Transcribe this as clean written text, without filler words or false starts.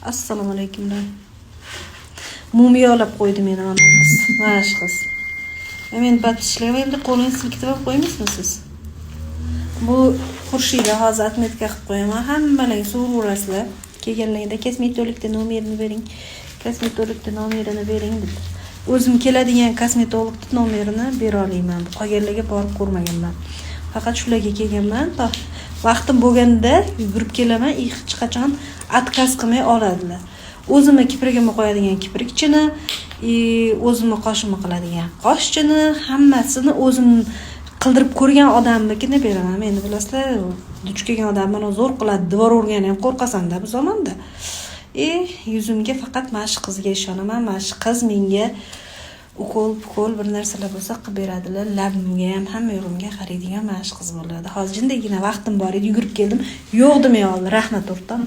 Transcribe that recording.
Assalomu alaykumlar. Mumiyolab qo'ydi meni mana qiz. Mana shu qiz. Men bat ishlayman, endi qo'lingizni silkitib olib qo'ymaysizmi siz? Bu Xurshida hozir atmetka qilib qo'yaman. Hammalaring so'raverasizlar. Kelganlarida kosmetologda nomerini bering. Kosmetologda nomerini bering deb. O'zim keladigan kosmetologning nomerini bera olaman. Qolganlarga borib ko'rmaganman. Faqat shularga kelganman. Vaqtim bo'lganda yugurib kelaman, hech qachon отказ qilmay oladilar. O'zimni kiprigimni qo'yadigan kiprikchini, o'zimni qoshimni qiladigan qoshchini, hammasini o'zim qildirib ko'rgan odamnikini beraman. Meni bilasizlar, duch kelgan odam meni zo'r qiladi, devor o'rgani ham qo'rqasan-da bu zamonda. Yuzimga faqat mana shu qizga ishonaman. Mana shu qiz menga ukol bir narsalar bo'lsa qilib beradilar. Labimga ham, hamma yerimga qaraydigan mana shu qiz bo'ladi. Hozir jindagina vaqtim bor edi, yugurib keldim. Yo'q demay oldi. Rahmat o'rtoq.